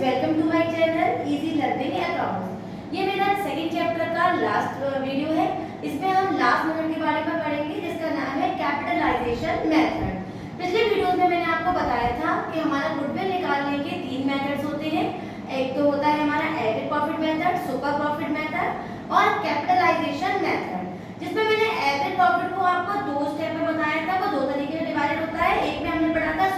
Welcome to my channel easy learning accounts. ये मेरा second chapter का लास्ट वीडियो है। इसमें हम लास्ट मेथड के बारे में पढ़ेंगे जिसका नाम है कैपिटलाइजेशन मेथड। पिछले वीडियो में मैंने आपको बताया था कि हमारा गुडविल निकालने के तीन मेथड्स होते हैं। एक तो होता है हमारा average profit method, super profit method और कैपिटलाइजेशन मेथड। जिसमें मैंने एवरेज प्रॉफिट को आपको दो स्टेप में बताया था। वो दो तरीके से डिवाइडेड होता है। एक में हमने पढ़ा था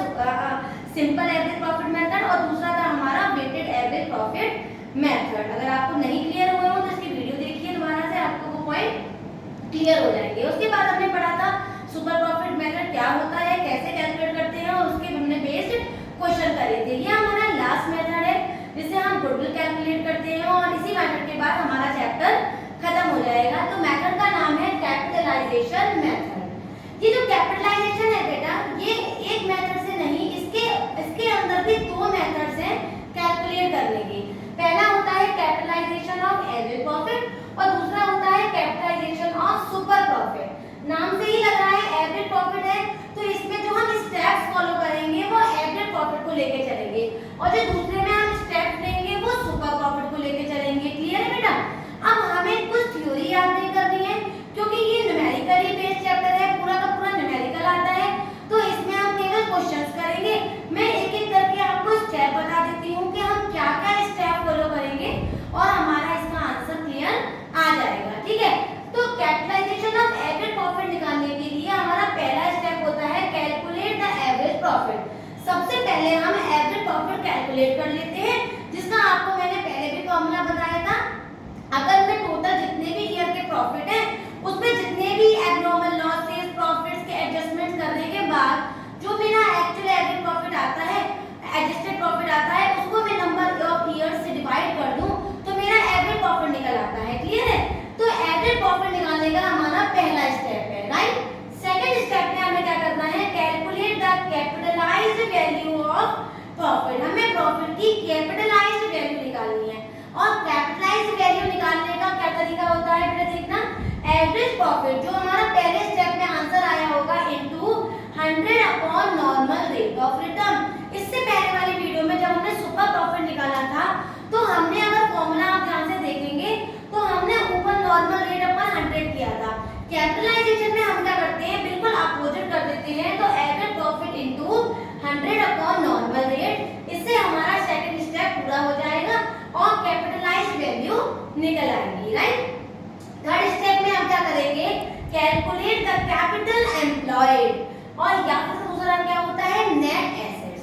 सिंपल एवरेज प्रॉफिट मेथड और दूसरा था हमारा वेटेड एवरेज प्रॉफिट मेथड। अगर आपको नहीं क्लियर हुए हो तो इसकी वीडियो देखिए दोबारा से, आपको वो पॉइंट क्लियर हो जाएंगे। उसके बाद हमने पढ़ा था सुपर प्रॉफिट मेथड क्या होता है, कैसे कैलकुलेट करते हैं और उसके हमने बेस्ड क्वेश्चन करे थे। ये हमारा लास्ट मेथड है जिससे हम गुडविल कैलकुलेट करते हैं और इसी मेथड के बाद हमारा चैप्टर खत्म हो जाएगा। तो मेथड का नाम है कैपिटलाइजेशन मेथड। ये जो कैपिटलाइजेशन है बेटा, ये एक मेथड से नहीं, इसके अंदर भी दो मेथड्स हैं कैलकुलेट करने के। पहला होता है कैपिटलाइजेशन ऑफ एवरेज प्रॉफिट और दूसरा होता है कैपिटलाइजेशन ऑफ सुपर प्रॉफिट। नाम से ही लग रहा है एवरेज प्रॉफिट है, तो इसमें जो हम स्टेप्स फॉलो करेंगे वो एवरेज प्रॉफिट को लेके चलेंगे और जो दूसरे में हम स्टेप लेंगे वो सुपर प्रॉफिट को लेके चलेंगे। क्लियर है बेटा? अब हमें कुछ थ्योरी याद नहीं करनी है क्योंकि ये न्यूमेरिकली बेस्ड चैप्टर है, पूरा का पूरा न्यूमेरिकल आता है, तो इसमें हम केवल क्वेश्चंस करेंगे। मैं एक एक करके आपको स्टेप बता देती हूँ कि हम क्या क्या स्टेप फॉलो करेंगे और हमारा इसका आंसर क्लियर आ जाएगा। ठीक है, तो कैपिटलाइजेशन ऑफ एवरेज प्रॉफिट निकालने के लिए हमारा पहला स्टेप होता है कैलकुलेट द एवरेज प्रॉफिट। सबसे पहले हम एवरेज प्रॉफिट कैलकुलेट कर लेते हैं, जिसका आपको मैंने पहले भी फॉर्मूला बताया था। अगर मैं टोटल जितने भी ईयर के प्रॉफिट है उसमें जितने भी एब्नॉर्मल लॉसेस प्रॉफिट्स के एडजस्टमेंट करने के बाद जो मेरा एक्चुअल एवरेज प्रॉफिट आता है, एडजस्टेड प्रॉफिट आता है, उसको मैं नंबर ऑफ ईयर्स से डिवाइड कर दूं तो मेरा एवरेज प्रॉफिट निकल आता है। क्लियर है? तो एवरेज प्रॉफिट निकालने का हमारा पहला स्टेप है, राइट। सेकंड स्टेप में हमें क्या करना है, calculate the capitalized value of profit. हमें प्रॉफिट की कैपिटलाइज्ड वैल्यू निकालनी है और कैपिटलाइज्ड वैल्यू निकालने का क्या तरीका होता है बेटा, देखना। एवरेज प्रॉफिट जो हमारा पहले स्टेप में आंसर आया होगा into 100 upon normal rate of return. इससे पहले वाली वीडियो में जब हमने सुपर प्रॉफिट निकाला था तो हमने, अगर फॉर्मूला आप ध्यान से देखेंगे तो हमने ऊपर नॉर्मल रेट अपॉन 100 किया था। कैपिटलाइजेशन में हम क्या करते हैं, बिल्कुल अपोजिट कर देते हैं। तो average profit into 100 upon normal rate, इससे हमारा सेकंड स्टेप पूरा हो जाएगा और कैपिटलाइज्ड वैल्यू निकल आएगी, राइट। थर्ड स्टेप में हम क्या करेंगे, कैलकुलेट द कैपिटल एम्प्लॉयड और या फिर दूसरा क्या होता है, नेट एसेट्स।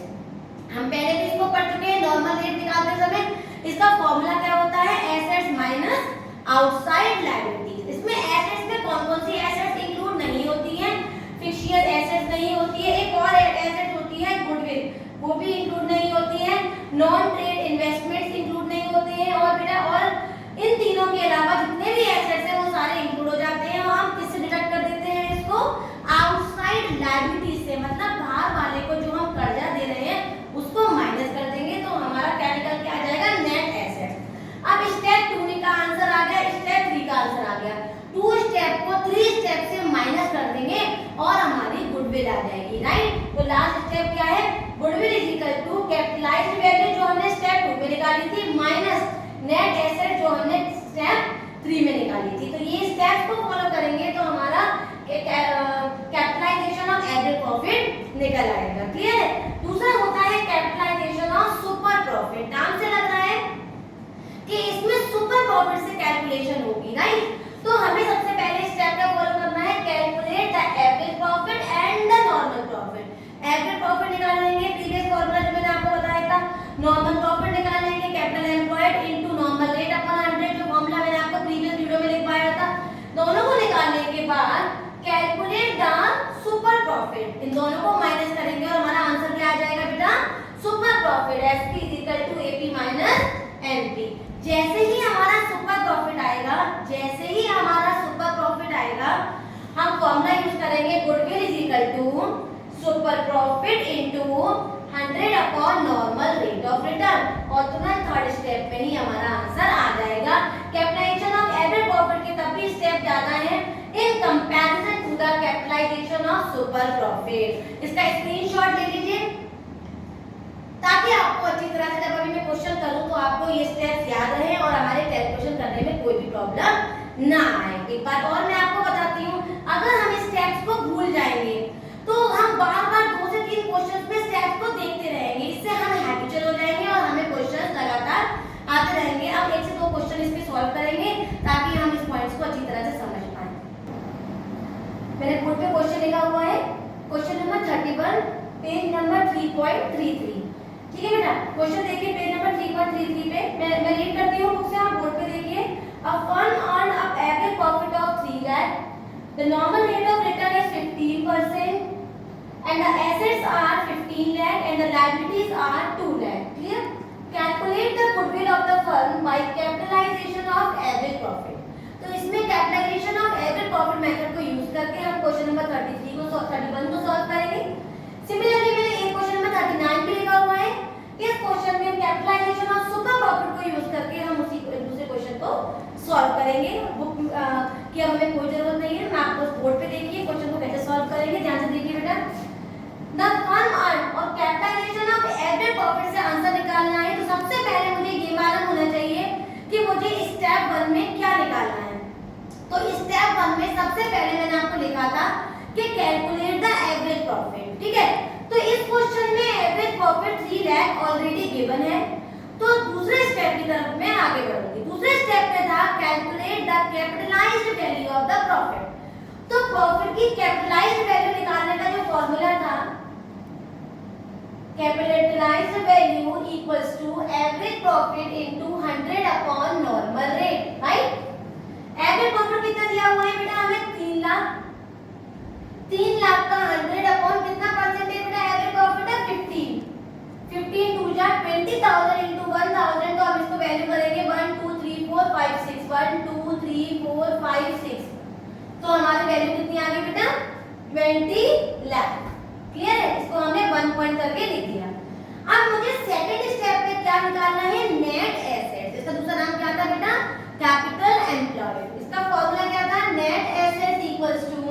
हम पहले भी इसको पढ़ चुके हैं नॉर्मल रेट निकालते समय। इसका फॉर्मूला क्या होता है, एसेट्स माइनस आउटसाइड लायबिलिटीज। इसमें एसेट्स में कौन-कौन सी एसेट्स इंक्लूड नहीं होती हैं, फिक्शियल एसेट्स नहीं होती है, एक और एसेट होती है गुडविल, वो भी इंक्लूड नहीं होती है, नॉन ट्रेड इन्वेस्टमेंट्स इंक्लूड नहीं होते हैं और बेटा और इन तीनों के अलावा जितने भी एसेट्स हैं वो सारे इंक्लूड हो जाते हैं। और हम किससे डिडक्ट कर देते हैं इसको, आउटसाइड लायबिलिटीज से, मतलब बाहर वाले को जो हम कर्जा दे रहे हैं उसको माइनस कर देंगे तो हमारा क्या निकल के आ जाएगा, नेट एसेट्स। अब स्टेप 2 का आंसर आ गया, स्टेप 3 का आंसर आ गया। 2 स्टेप को 3 स्टेप से माइनस कर देंगे और हमारी गुडविल आ जाएगी, राइट। तो लास्ट स्टेप क्या है, goodwill is equal to capitalised value जो हमने स्टेप 2 में निकाली थी माइनस नेट एसेट जो हमने स्टेप 3 में निकाली थी। तो ये स्टेप को फॉलो करेंगे तो हमारा कैपिटलाइजेशन ऑफ एवरेज प्रॉफिट निकल आएगा। क्लियर है? दूसरा होता है कैपिटलाइजेशन ऑफ सुपर प्रॉफिट। नाम से लग रहा है कि इसमें सुपर प्रॉफिट से कैलकुलेशन होगी, राइट। तो हमें सबसे पहले स्टेप का फॉलो करना है, calculate the average profit and the normal profit. Average profit निकालेंगे, प्रीवियस फॉर्मूला जो मैंने आपको बताया था, नॉर्मल प्रॉफिट निकालेंगे, capital employed into normal rate upon 100 जो फॉर्मूला मैंने आपको प्रीवियस वीडियो में लिखवाया था। दोनों को निकालने के बाद कैलकुलेट द सुपर प्रॉफिट, इन दोनों को माइनस करेंगे और हमारा आंसर क्या आ जाएगा बेटा, super profit SP is equal to AP minus NP. जैसे ही हमारा सुपर प्रॉफिट आएगा, जैसे ही हमारा सुपर प्रॉफिट आएगा, हम फॉर्मूला यूज करेंगे goodwill is equal to super profit into 100 upon normal rate of return और तुरंत थर्ड स्टेप में ही हमारा आंसर आ जाएगा। कैपिटलाइजेशन ऑफ एवरेज प्रॉफिट के तभी स्टेप ज्यादा है in comparison to the capitalisation of super profit. इसका स्क्रीनशॉट ले लीजिए ताकि आपको अच्छी तरह से जब अभी मैं क्वेश्चन ना आए। एक बात और मैं आपको बताती हूँ, अगर हम स्टेप्स को भूल जाएंगे तो हम बार बार 2 से 3 क्वेश्चंस पे स्टेप्स को देखते रहेंगे, इससे हम हैबिचुअल हो जाएंगे और हमें क्वेश्चंस लगातार आते रहेंगे। अब 1 से 2 क्वेश्चन इस पे सॉल्व करेंगे ताकि हम इस पॉइंट्स को अच्छी तरह से समझ पाए। मेरे बोर्ड पे क्वेश्चन लिखा हुआ है, क्वेश्चन नंबर 31, पेज नंबर 3.33। ठीक है बेटा, क्वेश्चन देखिए पेज नंबर 3.33 पे मैं रीड करती हूँ बुक से, आप बोर्ड पे देखिए। A firm earned an average profit of 3 lakh. The normal rate of return is 15%, and the assets are 15 lakh and the liabilities are 2 lakh. Clear? Calculate the goodwill of the firm by capitalization of average profit. तो इसमें capitalization of average profit method को use करके हम question number 33 को 31 को solve करेंगे। Similarly मैंने एक क्वेश्चन नंबर 39 पे लिखा हुआ है, इस क्वेश्चन में कैपिटलाइजेशन ऑफ सुपर प्रॉफिट को यूज करके हम उसी दूसरे क्वेश्चन को सॉल्व करेंगे। बुक की अब हमें कोई जरूरत नहीं है, मैं आपको बोर्ड पे देखिए क्वेश्चन को कैसे सॉल्व करेंगे, ध्यान से देखिए बेटा। द फर्म अर्न और कैपिटलाइजेशन ऑफ एवरेज प्रॉफिट से आंसर निकालना है, तो सबसे पहले मुझे ये मालूम होना चाहिए कि मुझे स्टेप 1 में क्या निकालना है। तो स्टेप 1 में सबसे पहले मैंने आपको लिखा था कि कैलकुलेट द एवरेज प्रॉफिट। ठीक है, तो इस क्वेश्चन में average profit 3 lakh already given है, तो दूसरे स्टेप की तरफ मैं आगे बढ़ूंगी। दूसरे स्टेप में था calculate the capitalized value of the profit. तो प्रॉफिट की कैपिटलाइज्ड वैल्यू निकालने का जो फॉर्मूला था, capitalized value equals to average profit into 100 upon normal rate, right. Average profit कितना दिया हुआ है बेटा हमें 3 लाख। 3 लाख का 100 अपॉन कितना परसेंट है बेटा, एवरेज प्रॉफिट है 15। 15 टू जा 20,000 इनटू 1000, तो हम इसको वैल्यू करेंगे 1 2 3 4 5 6 1 2 3 4 5 6, तो हमारी वैल्यू कितनी आ गई बेटा 20 लाख। क्लियर है, इसको हमने 1 पॉइंट करके लिख दिया। अब मुझे सेकंड स्टेप में क्या निकालना है, नेट एसेट्स। इसका दूसरा नाम क्या था बेटा, कैपिटल एम्प्लॉयड। इसका फॉर्मूला क्या था, net assets equals to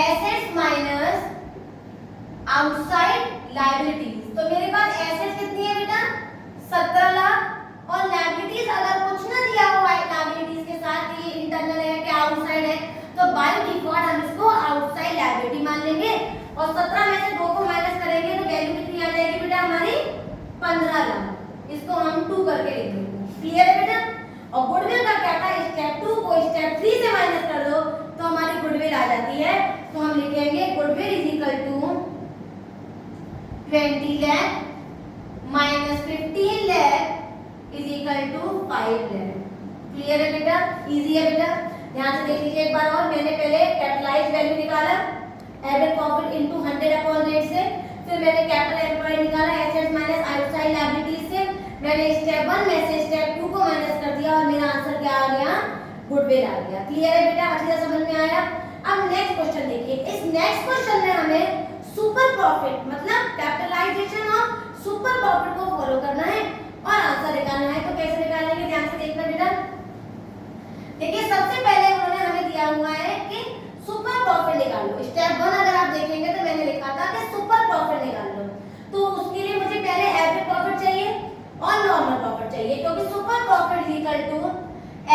assets minus outside liabilities. तो मेरे पास एसेट्स कितनी है बेटा 17 लाख और लायबिलिटीज अगर कुछ ना दिया हुआ है लायबिलिटीज के साथ, ये इंटरनल है कि आउटसाइड है, तो बाय डिफॉल्ट हम इसको आउटसाइड लायबिलिटी मान लेंगे और 17 में से 2 को माइनस करेंगे तो वैल्यू कितनी आ जाएगी बेटा हमारी 15 लाख। इसको हम 2 करके लिख देंगे। क्लियर है बेटा। और गुडविल का क्या था, स्टेप 2 को स्टेप 3 से माइनस कर दो तो हमारी गुडविल आ जाती है। तो हम लिखेंगे goodwill is equal to 20 lakh minus 15 lakh is equal to 5 lakh. Clear है बेटा, इजी है बेटा। ध्यान से देख लीजिए एक बार और, मैंने पहले कैपिटलाइज्ड वैल्यू निकाला average profit into 100 upon rate से, फिर मैंने कैपिटल एम्प्लॉयड निकाला एसेट्स माइनस आउटसाइड लायबिलिटीज से, मैंने स्टेप 1 में से स्टेप 2 को माइनस कर दिया और मेरा आंसर क्या आ गया, गुडविल आ गया। क्लियर है बेटा, अच्छी तरह समझ में आया। अब नेक्स्ट क्वेश्चन देखिए, इस नेक्स्ट क्वेश्चन में हमें सुपर प्रॉफिट मतलब कैपिटलाइजेशन ऑफ सुपर प्रॉफिट को फॉलो करना है और आंसर निकालना है। तो कैसे निकालेंगे, ध्यान से देखना बेटा। देखिए सबसे पहले उन्होंने हमें दिया हुआ है कि सुपर प्रॉफिट निकाल लो। स्टेप 1 अगर आप देखेंगे तो मैंने लिखा था कि सुपर प्रॉफिट निकाल लो, तो उसके लिए मुझे पहले एवरेज प्रॉफिट चाहिए और नॉर्मल प्रॉफिट चाहिए, क्योंकि super profit is equal to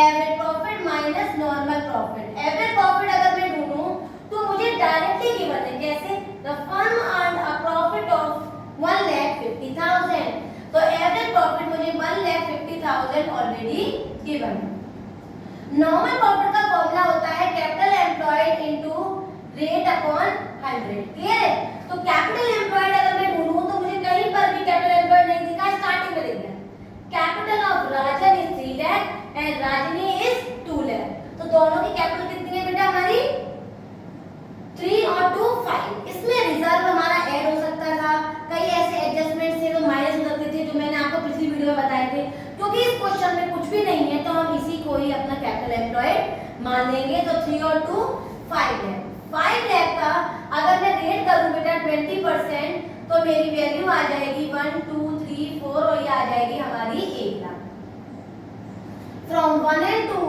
average profit minus normal profit. Average profit अगर मैं ढूंढूं तो मुझे डायरेक्टली गिवन है, कैसे, the firm earned a profit of 1,50,000, तो एवरेज प्रॉफिट मुझे 1,50,000 ऑलरेडी गिवन है। नॉर्मल प्रॉफिट का फॉर्मूला होता है capital employed into rate upon 100। Clear है, तो कैपिटल एम्प्लॉयड अगर मैं ढूंढूं तो मुझे कहीं पर भी कैपिटल एम्प्लॉयड नहीं दिखा, स्टार्टिंग में दिख गया capital of Rajan is 3 lakh and Rajni is 2 lakh. तो दोनों की कैपिटल कितनी है बेटा हमारी 3 और 2 5। इसमें रिजर्व हमारा ऐड हो सकता था, कई ऐसे एडजस्टमेंट थे जो माइनस हो सकते थे, जो मैंने आपको पिछली वीडियो में बताए थे। क्योंकि इस क्वेश्चन में कुछ भी नहीं है तो हम इसी को ही अपना कैपिटल एम्प्लॉयड मान लेंगे। तो 3 और 2 5 लाख। 5 लाख का अगर मैं रेट करूं बेटा 20% तो मेरी वैल्यू आ जाएगी 1 2 3 4 और ये आ जाएगी हमारी 1 लाख। फ्रॉम 1 एंड 2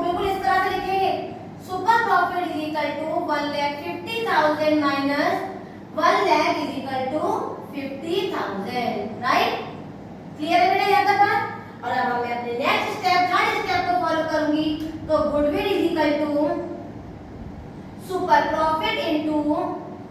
बिल्कुल इस तरह से लिखेंगे, super profit is equal to 1,50,000 minus 1 lakh is equal to 50,000, right. Clear है बेटा यहाँ तक बात। और अब मैं अपने नेक्स्ट स्टेप थर्ड स्टेप को फॉलो करूंगी। तो goodwill is equal to super profit into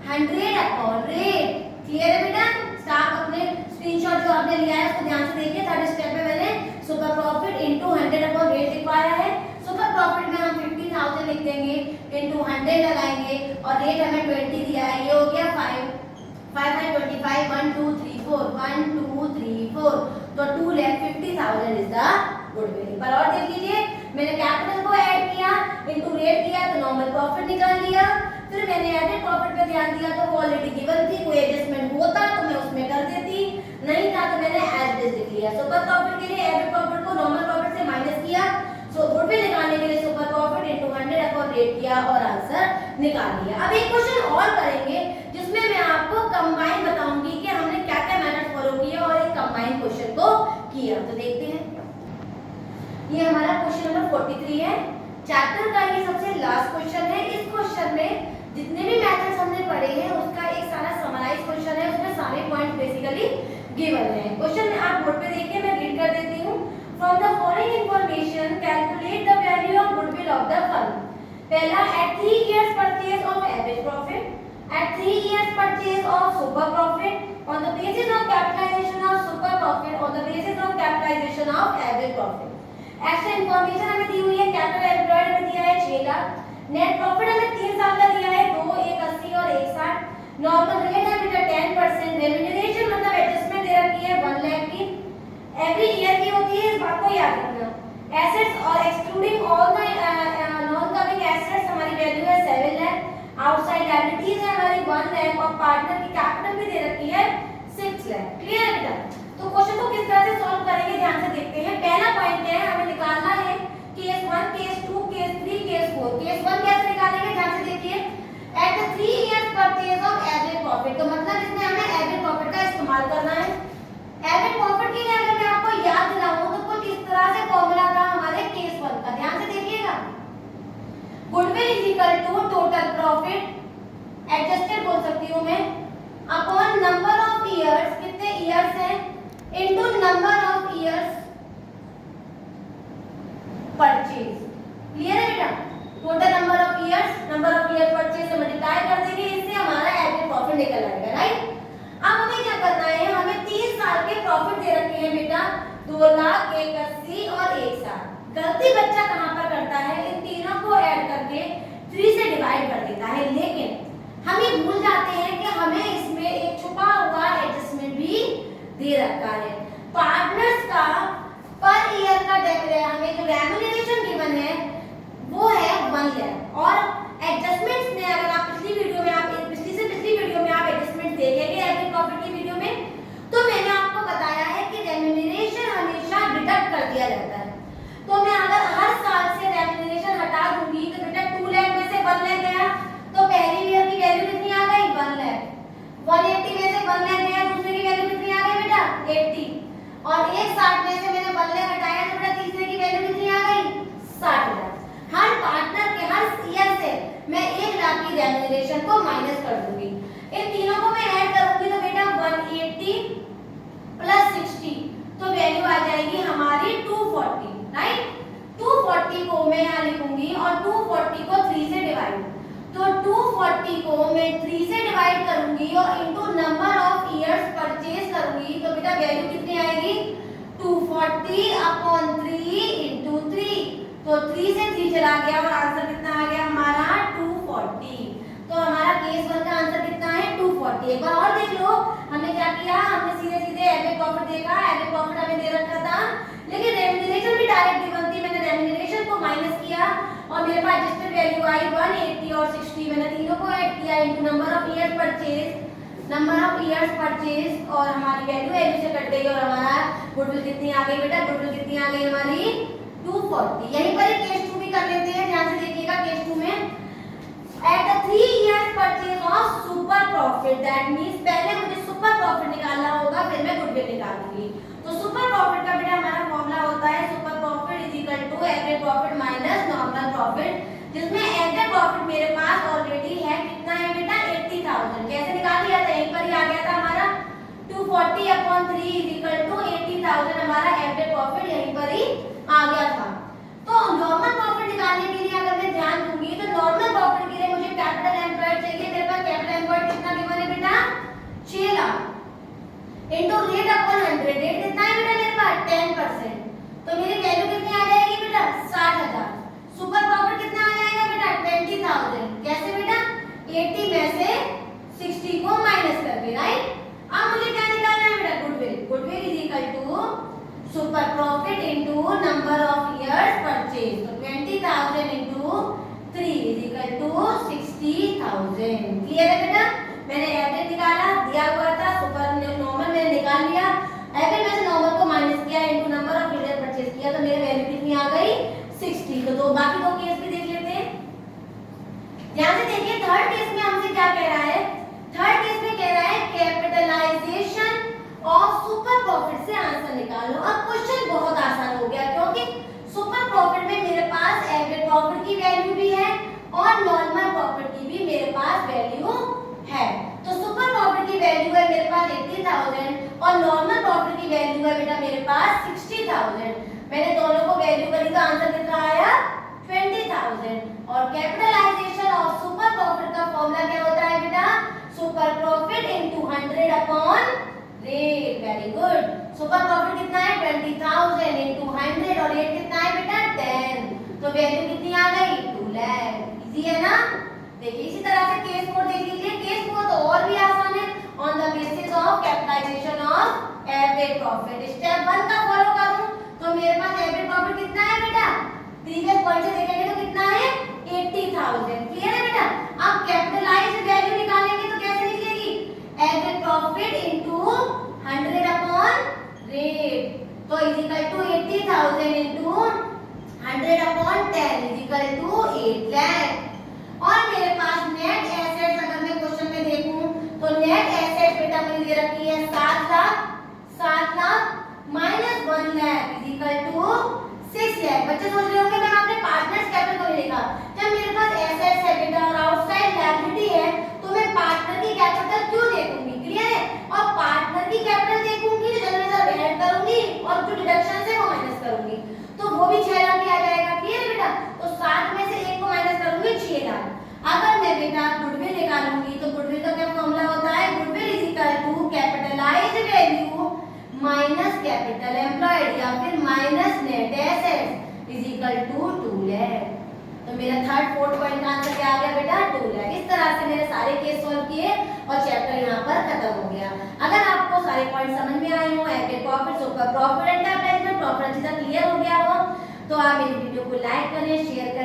100 upon rate. Clear है बेटा? आप अपने स्क्रीनशॉट जो आपने लिया है उसको ध्यान से देखिए। थर्ड स्टेप में मैंने super profit into 100 upon rate लिखवाया है। सुपर प्रॉफिट में हम 50,000 लिख देंगे, इनटू 100 लगाएंगे और रेट हमें 20 दिया है। ये हो गया 5 5 25 1 2 3 4 1 2 3 4। तो 2,50,000 इज द गुडविल। पर और देख लीजिए, मैंने कैपिटल को ऐड किया, इनटू रेट किया तो नॉर्मल प्रॉफिट निकाल लिया। फिर मैंने एडेड प्रॉफिट पे ध्यान दिया तो वो ऑलरेडी गिवन थी, कोई एडजस्टमेंट होता तो मैं उसमें कर देती, नहीं था तो मैंने एज इट लिख लिया। सुपर प्रॉफिट के लिए एडेड प्रॉफिट को नॉर्मल प्रॉफिट से माइनस किया। सो गुडविल निकालने के लिए super profit into 100 upon rate किया और आंसर निकाल लिया। अब एक क्वेश्चन और करेंगे जिसमें मैं आपको कंबाइन बताऊंगी कि हमने क्या-क्या मेथड फॉलो किया और एक कंबाइन क्वेश्चन को किया। तो देखते हैं, ये हमारा क्वेश्चन नंबर 43 है, चैप्टर का ये सबसे लास्ट क्वेश्चन है। इस क्वेश्चन में जितने भी मेथड्स हमने पढ़े हैं उसका एक सारा समराइज क्वेश्चन है, उसमें सारे पॉइंट बेसिकली गिवन है। क्वेश्चन में आप बोर्ड पे देखिए, मैं रीड कर देती हूँ। From the following information calculate the value of goodwill of the firm. पहला, at 3 years purchase of average profit, at 3 years purchase of super profit, on the basis of capitalisation of super profit, on the basis of capitalisation of average profit. Extra information हमें दी हुई है, capital employed हमें दिया है 6 lakh, net profit हमें 3 साल का दिया है 2, 1 80 और 1 60, नॉर्मल रेट है बेटा 10%, रेम्यूनरेशन मतलब एडजस्टमेंट दे रखी है 1 लाख की, एवरी ईयर की होती है, इस बात को याद रखना। एसेट्स और excluding all the non coming assets हमारी वैल्यू है 7 लाख, आउटसाइड लायबिलिटीज है हमारी 1 लाख और पार्टनर की कैपिटल भी दे रखी है 6 लाख। क्लियर है बेटा? तो क्वेश्चन को किस तरह से सॉल्व करेंगे ध्यान से देखते हैं। पहला पॉइंट है, हमें निकालना है case 1, case 2, case 3, case 4। Case 1 कैसे निकालेंगे ध्यान से देखिए। At 3 years purchase of average profit, तो मतलब इसमें हमें एवरेज प्रॉफिट का इस्तेमाल करना है। एवरेज प्रॉफिट के लिए अगर मैं आपको याद दिलाऊं तो कुछ इस तरह से फॉर्मूला था हमारे केस 1 का, ध्यान से देखिएगा। Goodwill is equal to total profit, adjusted बोल सकती हूं मैं, अपॉन नंबर ऑफ इयर्स, कितने इयर्स हैं, into number of years purchase. Clear है बेटा? Total number of years purchase से मल्टीप्लाई कर देंगे, इससे हमारा एवरेज प्रॉफिट निकल आएगा, राइट? अब हमें क्या करना है, हमें 3 साल के प्रॉफिट दे रखे हैं बेटा 2 लाख, 1 80 और 1 60। गलती बच्चा कहां पर करता है, इन तीनों को ऐड करके 3 से डिवाइड कर देता है, लेकिन हम ये भूल जाते हैं कि हमें इसमें एक छुपा हुआ एडजस्टमेंट भी दे रखा है। पार्टनर्स का पर ईयर का हमें जो रेम्यूनरेशन गिवन है वो है 1 लाख और एडजस्टमेंट्स में अगर आप पिछली वीडियो में आप एडजस्टमेंट देखेंगे एवरेज प्रॉफिट की वीडियो में, तो मैंने आपको बताया है कि रेम्यूनरेशन हमेशा डिडक्ट कर दिया जाता है। तो मैं अगर हर साल से रेम्यूनरेशन हटा दूंगी तो बेटा 2 लाख में से 1 लाख गया, तो पहली ईयर की वैल्यू कितनी आ गई 1 लाख, 180 में से 1 लाख गया, दूसरे की वैल्यू कितनी आ गई बेटा 80, और 160 में से मैंने 1 लाख हटाया तो बेटा तीसरे की वैल्यू कितनी आ गई 60 लाख। हर पार्टनर के हर ईयर से मैं 1 लाख की रेम्यूनरेशन को माइनस कर दूंगी। इन तीनों को मैं ऐड करूंगी तो बेटा 180 प्लस 60 तो वैल्यू आ जाएगी हमारी 240, राइट? 240 को मैं यहाँ लिखूंगी और 240 को 3 से डिवाइड, तो 240 को मैं 3 से डिवाइड करूंगी और into number of years purchase करूंगी तो बेटा वैल्यू कितनी आएगी 240 अपॉन 3 इनटू 3, तो 3 से 3 चला गया और आंसर कितना आ गया हमारा 240। तो हमारा केस 1 का आंसर कितना है 240। एक बार और देख लो, हमने क्या किया, हमने सीधे एवरेज प्रॉफिट देखा, एवरेज प्रॉफिट हमें दे रखा था, लेकिन रेम्यूनरेशन भी डायरेक्ट गिवन थी, मैंने रेम्यूनरेशन को माइनस किया और मेरे पास एडजस्टेड वैल्यू आई 180 और 60, मैंने तीनों को ऐड किया into number of years purchase और हमारी वैल्यू से कट गई और हमारा गुडविल कितनी आ गई बेटा, गुडविल कितनी आ गई हमारी 240। यहीं पर एक केस 2 भी कर लेते हैं, ध्यान से देखिएगा। केस 2 में at 3 years purchase of super profit, that means पहले मुझे सुपर प्रॉफिट निकालना होगा फिर मैं गुडविल निकालूंगी। तो सुपर प्रॉफिट का बेटा हमारा फॉर्मूला होता है super profit is equal to average profit minus normal profit, जिसमें एवरेज प्रॉफिट मेरे पास ऑलरेडी है, कितना है बेटा 80,000। कैसे निकाल लिया था, यहीं पर ही आ गया था हमारा 240 अपॉन 3 इज इक्वल टू 80,000 20,000 हमारा एवरेज प्रॉफिट यहीं पर ही आ गया था। तो नॉर्मल प्रॉफिट निकालने के लिए अगर मैं ध्यान दूंगी तो नॉर्मल प्रॉफिट के लिए मुझे कैपिटल एम्प्लॉयड चाहिए। मेरे पास कैपिटल एम्प्लॉयड कितना गिवन है बेटा 6 lakh into rate upon 100। Rate कितना है बेटा मेरे पास 10%। तो मेरी वैल्यू कितनी आ जाएगी बेटा 60,000। सुपर प्रॉफिट कितना आ जाएगा बेटा 20,000। कैसे बेटा 80 में से 60 को माइनस करके, राइट। अब मुझे क्या निकालना है बेटा goodwill. Goodwill is equal to super profit into number of years purchase. तो 20,000 into 3 is equal to 60,000। Clear है बेटा। मैंने एवरेज निकाला, दिया हुआ था सुपर नॉर्मल मैंने निकाल लिया, एवरेज में से नॉर्मल को माइनस किया into number of years purchase किया, तो मेरी वैल्यू कितनी आ गई 60। तो दो बाकी दो केस भी देख लेते हैं। ध्यान से देखिए थर्ड केस में हमसे क्या कह रहा है। थर्ड केस में कह रहा है कैपिटलाइजेशन ऑफ सुपर प्रॉफिट से आंसर निकालो। अब क्वेश्चन बहुत आसान हो गया क्योंकि सुपर प्रॉफिट में मेरे पास एवरेज प्रॉफिट की वैल्यू भी है और नॉर्मल प्रॉफिट की भी मेरे पास वैल्यू है। तो सुपर प्रॉफिट की वैल्यू है मेरे पास 80,000 और नॉर्मल प्रॉफिट की वैल्यू है बेटा मेरे पास 60,000। मैंने दोनों को वैल्यू करी तो आंसर कितना आया 20,000। और कैपिटलाइजेशन ऑफ सुपर प्रॉफिट का फॉर्मूला क्या होता है बेटा super profit into 100 upon rate. Very good. Super profit कितना है 20,000 इनटू 100 और रेट कितना है बेटा 10। तो वैल्यू कितनी आ गई 2 लाख। इजी है ना। देखिए इसी तरह से केस 4 देख लीजिए। केस 4 तो और भी आसान है। On the basis of capitalisation of average profit step 1 का फॉलो करूं तो मेरे पास एवरेज प्रॉफिट कितना है बेटा प्रीवियस पॉइंट से देखेंगे तो कितना है 80,000। क्लियर है बेटा। अब कैपिटलाइज्ड वैल्यू निकालेंगे तो कैसे निकलेगी average profit into 100 upon rate. तो is equal to 80,000 into 100 upon 10 is equal to 8 lakh. और मेरे पास नेट एसेट्स अगर मैं क्वेश्चन में देखूं तो नेट एसेट्स बेटा मुझे दे रखी है 7 lakh. 7 lakh minus 1 lakh is equal to 6 lakh. बच्चे सोच रहे होंगे मैम आपने पार्टनर्स कैपिटल को नहीं लिखा। जब मेरे पास एसेट्स है बेटा और आउटसाइड लायबिलिटी है तो मैं पार्टनर की कैपिटल क्यों देखूंगी। क्लियर है। और पार्टनर की कैपिटल देखूंगी तो जनरल रिजर्व ऐड करूंगी और जो डिडक्शन है वो माइनस करूंगी तो वो भी 6 लाख ही आ जाएगा। क्लियर बेटा। तो 7 में से 1 को माइनस करूंगी 6 लाख। अगर मैं बेटा गुडविल निकालूंगी तो गुडविल का क्या फॉर्मूला होता है goodwill is equal to capitalised value minus capital employed या फिर minus net assets is equal to 2 lakh. तो मेरा थर्ड फोर्थ पॉइंट का आंसर क्या आ गया बेटा 2 लाख। इस तरह से मैंने सारे केस सॉल्व किए और चैप्टर यहाँ पर खत्म हो गया। अगर आपको सारे पॉइंट समझ में आए हो average profit super profit and capitalised profit अच्छी तरह क्लियर हो गया हो तो आप मेरी वीडियो को लाइक करें शेयर करें